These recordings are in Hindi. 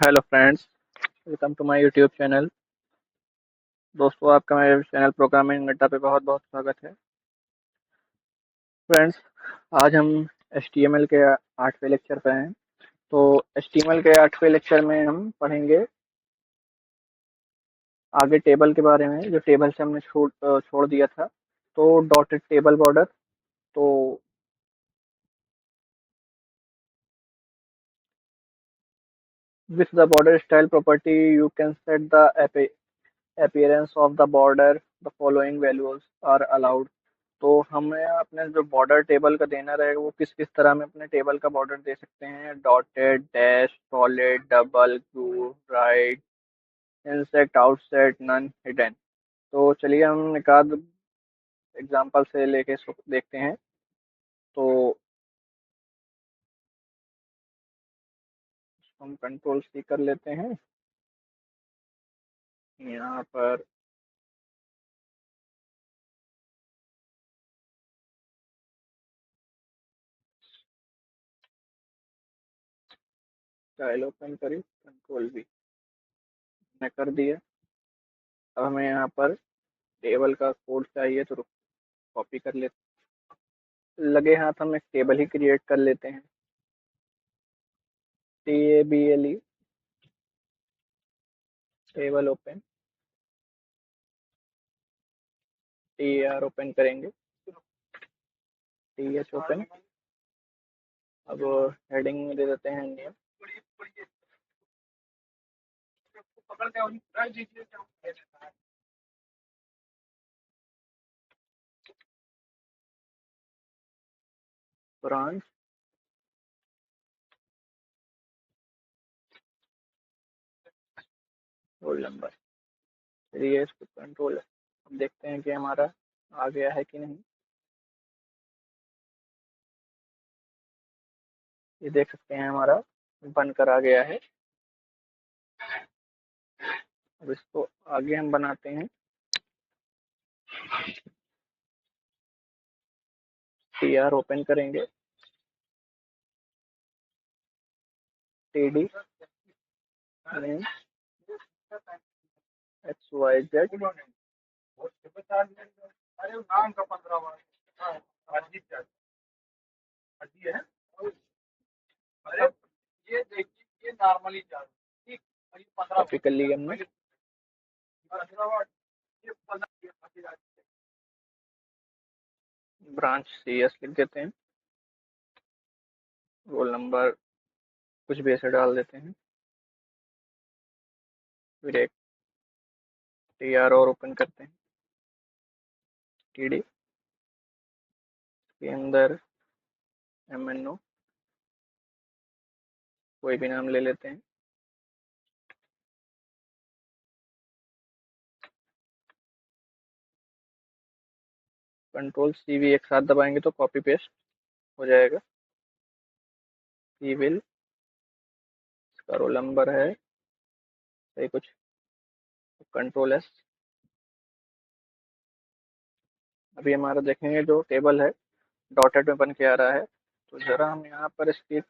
Hello friends, welcome to my YouTube channel. दोस्तों, आपका मेरे चैनल प्रोग्रामिंग अड्डा पे बहुत बहुत स्वागत है। फ्रेंड्स, आज हम HTML के 8वें लेक्चर पे हैं। तो HTML के 8वें लेक्चर में हम पढ़ेंगे आगे टेबल के बारे में, जो टेबल से हमने छोड़ दिया था। तो डॉटेड टेबल बॉर्डर। तो with the border style property you can set the appearance of the border, the following values are allowed। तो हमें अपने जो बॉर्डर टेबल का देना रहेगा वो किस किस तरह में अपने टेबल का बॉर्डर दे सकते हैं। Dotted, dash, solid, double, groove, ridge, inset, outset, none, hidden. तो चलिए हम एक आध एग्जांपल से लेके देखते हैं। तो हम कंट्रोल सी कर लेते हैं यहाँ पर। स्टाइल ओपन करी, कंट्रोल भी मैं कर दिया। अब हमें यहाँ पर टेबल का कोड चाहिए, तो कॉपी कर लेते लगे हाथ हम एक टेबल ही क्रिएट कर लेते हैं। TABLE table open, TR open करेंगे, TH ओपन। अब हेडिंग में दे देते हैं नेम। Branch, roll number. चलिए इसको कंट्रोल, अब देखते हैं कि हमारा आ गया है कि नहीं। ये देख सकते हैं हमारा बनकर आ गया है। अब इसको आगे हम बनाते हैं। TR ओपन करेंगे, TD नेम XYZ। कॉपी कर लिया हमने। ब्रांच CS लिख देते हैं। रोल नंबर कुछ भी ऐसे डाल देते हैं। फिर एक TR और ओपन करते हैं, TD के अंदर MNO कोई भी नाम ले लेते हैं। कंट्रोल C भी एक साथ दबाएंगे तो कॉपी पेस्ट हो जाएगा। सिविल, इसका रोल नंबर है सही कुछ, कंट्रोल S। अभी हमारा देखेंगे जो टेबल है डॉटेड में बन के आ रहा है। तो जरा हम यहाँ पर इसकी,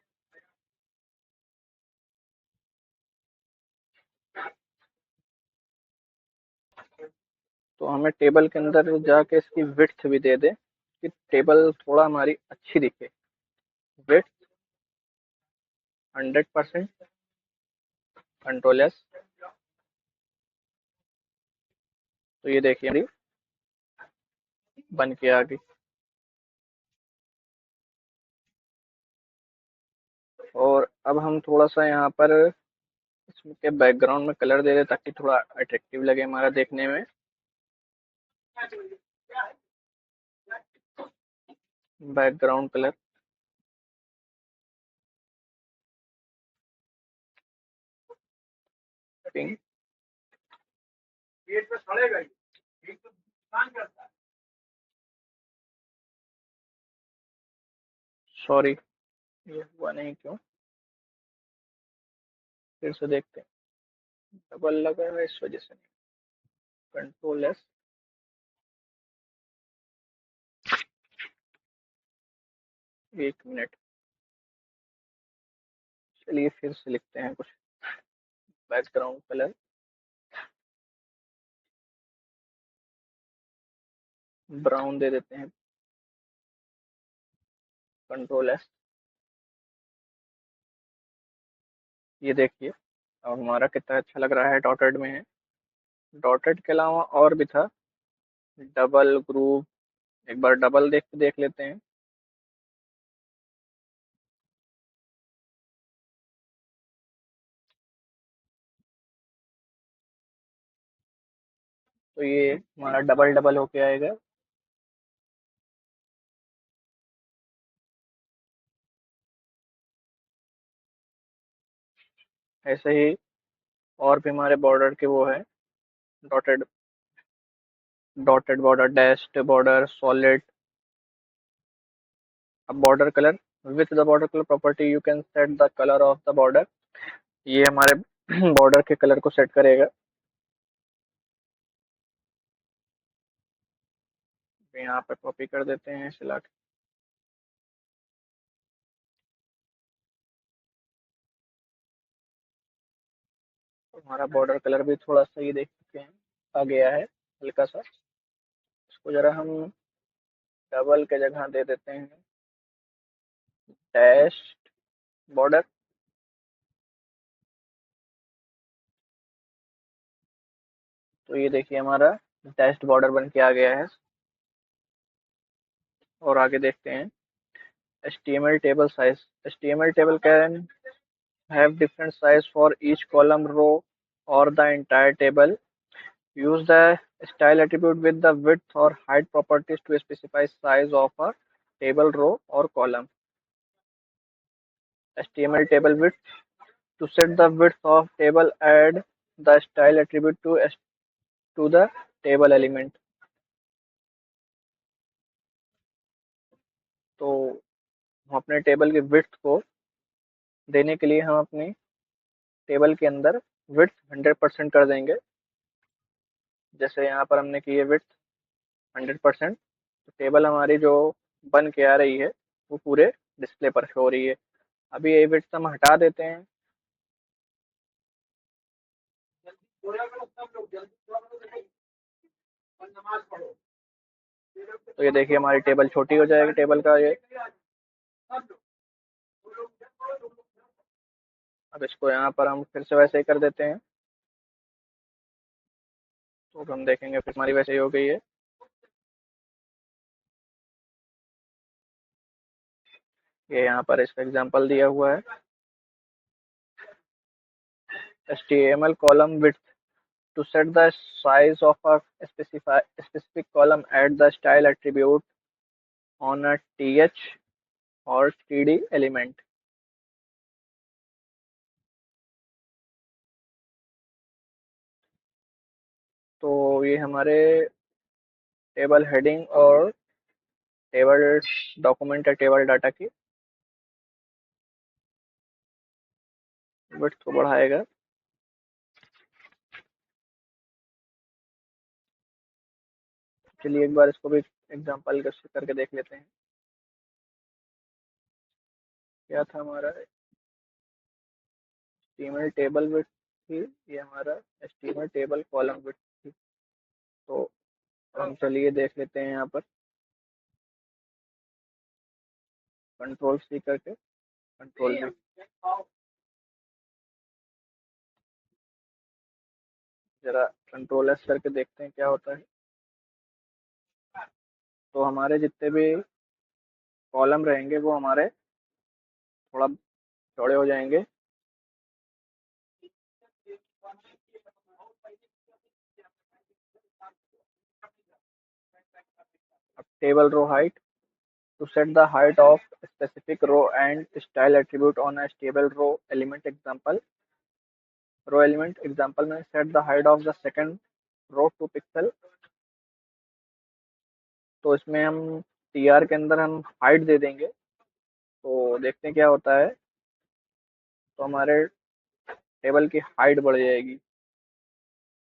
तो हमें टेबल के अंदर जाके इसकी विड्थ भी दे दे कि टेबल थोड़ा हमारी अच्छी दिखे। Width 100%, control S। तो ये देखिए हमारी बन के आ गई। और अब हम थोड़ा सा यहाँ पर इसके बैकग्राउंड में कलर दे दे ताकि थोड़ा अट्रैक्टिव लगे हमारा देखने में। Background colour pink. सॉरी, ये हुआ नहीं क्यों, फिर से देखते हैं। डबल लगा है इस वजह से नहीं। Control S। 1 मिनट, चलिए फिर से लिखते हैं कुछ। बैकग्राउंड कलर ब्राउन दे देते हैं। Control S। ये देखिए अब हमारा कितना अच्छा लग रहा है, डॉटेड में है। डॉटेड के अलावा और भी था, डबल ग्रुप। एक बार डबल देख लेते हैं। तो ये हमारा डबल डबल होके आएगा। ऐसे ही और भी हमारे बॉर्डर के वो है, dotted dotted border, dashed border, solid. अब border colour, with the border colour property you can set the colour of the border. ये हमारे बॉर्डर के कलर को सेट करेगा। तो यहाँ पे कॉपी कर देते हैं सिला के। तो हमारा बॉर्डर कलर भी थोड़ा सा ये देख सकते हैं आ गया है, हल्का सा। इसको जरा हम डबल के जगह दे देते हैं डैश बॉर्डर। तो ये देखिए हमारा डैश्ड बॉर्डर बन के आ गया है। और आगे देखते हैं HTML table size. HTML table can have different size for each column, row, or the entire table. Use the style attribute with the width or height properties to specify size of a table, row, or column. HTML table width. To set the width of table, add the style attribute to the table element. तो हम अपने टेबल की विड्थ को देने के लिए हम अपने टेबल के अंदर विड्थ 100% कर देंगे। जैसे यहाँ पर हमने की है विड्थ 100%। तो टेबल हमारी जो बन के आ रही है वो पूरे डिस्प्ले पर शो हो रही है। अभी ये विड्थ हम हटा देते हैं। तो ये देखिए हमारी टेबल छोटी हो जाएगी, टेबल का ये। अब इसको यहाँ पर हम फिर से वैसे ही कर देते हैं। तो हम देखेंगे फिर हमारी वैसे ही हो गई है। ये यहाँ पर इसका एग्जांपल दिया हुआ है, HTML column width. To set the size of a specific column, add the style attribute on a th or td element. तो ये हमारे टेबल हेडिंग और टेबल डॉक्यूमेंट या टेबल डाटा की विड्थ को बढ़ाएगा। चलिए एक बार इसको भी एग्जांपल करके देख लेते हैं। क्या था हमारा HTML टेबल विड्थ थी, ये हमारा HTML टेबल कॉलम विड्थ थी। तो हम चलिए देख लेते हैं यहाँ पर कंट्रोल C करके, कंट्रोल V। जरा कंट्रोल S करके देखते हैं क्या होता है। तो हमारे जितने भी कॉलम रहेंगे वो हमारे थोड़ा चौड़े हो जाएंगे। अब table row height. To set the height of a specific row and style attribute on a stable row element example में set the height of the second row to pixel। तो इसमें हम tr के अंदर हम हाइट दे देंगे। तो देखते हैं क्या होता है। तो हमारे टेबल की हाइट बढ़ जाएगी।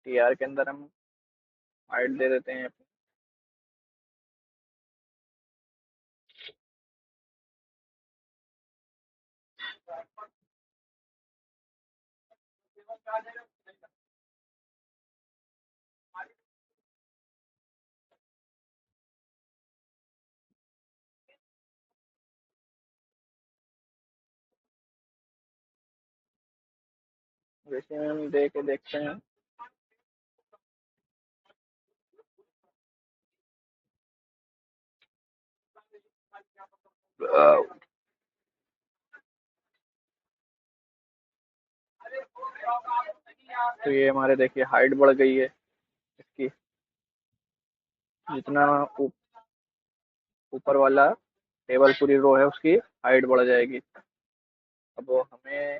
tr के अंदर हम हाइट दे देते हैं। वैसे हम दे के देखते हैं। तो ये हमारे देखिए हाइट बढ़ गई है इसकी। जितना ऊपर वाला टेबल पूरी रो है उसकी हाइट बढ़ जाएगी। अब वो हमें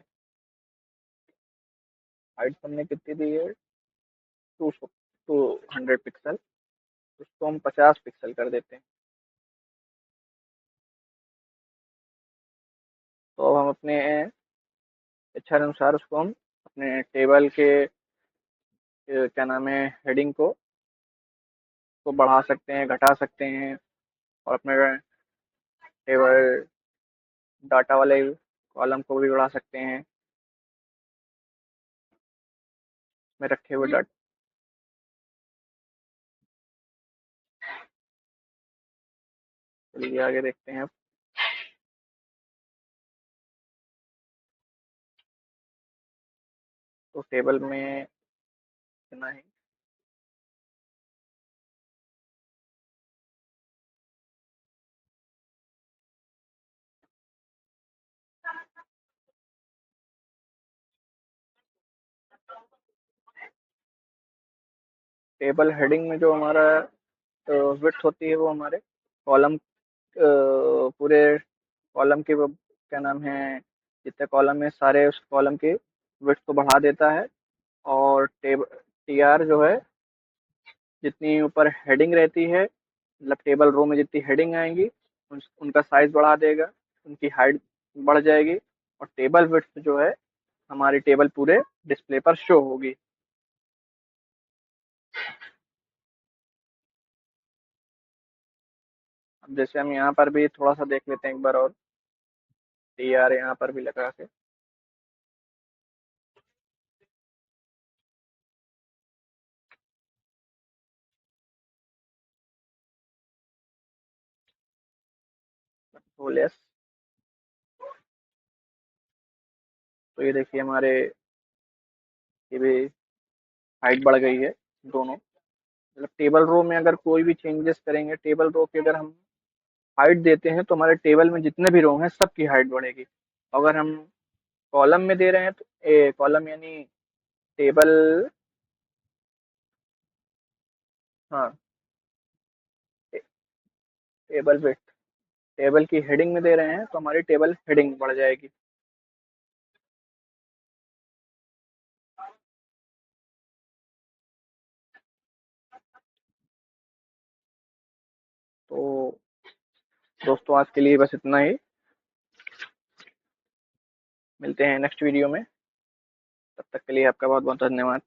हाइट हमने कितनी दी है, 200 पिक्सल। उसको हम 50 पिक्सल कर देते हैं। तो अब हम अपने इच्छानुसार उसको हम अपने टेबल के क्या नाम है हेडिंग को बढ़ा सकते हैं, घटा सकते हैं, और अपने टेबल डाटा वाले कॉलम को भी बढ़ा सकते हैं में रखे हुए डाटा। चलिए आगे देखते हैं। तो टेबल में इतना ही। टेबल हेडिंग में जो हमारा विड्थ होती है वो हमारे कॉलम पूरे कॉलम के क्या नाम है, जितने कॉलम है सारे उस कॉलम के विड्थ को बढ़ा देता है। और टी आर जो है, जितनी ऊपर हेडिंग रहती है, मतलब टेबल रो में जितनी हेडिंग आएंगी उनका साइज बढ़ा देगा, उनकी हाइट बढ़ जाएगी, और टेबल विड्थ जो है हमारी टेबल पूरे डिस्प्ले पर शो होगी। अब जैसे हम यहाँ पर भी थोड़ा सा देख लेते हैं एक बार और, टी आर यहाँ पर भी लगा के। तो यस, तो ये देखिए हमारे ये भी हाइट बढ़ गई है दोनों। मतलब टेबल रो में अगर कोई भी चेंजेस करेंगे, टेबल रो की अगर हम हाइट देते हैं तो हमारे टेबल में जितने भी रो हैं सबकी हाइट बढ़ेगी। अगर हम कॉलम में दे रहे हैं तो कॉलम यानी टेबल, हाँ, टेबल विड्थ, टेबल की हेडिंग में दे रहे हैं तो हमारी टेबल हेडिंग बढ़ जाएगी। तो दोस्तों आज के लिए बस इतना ही। मिलते हैं नेक्स्ट वीडियो में। तब तक के लिए आपका बहुत बहुत धन्यवाद।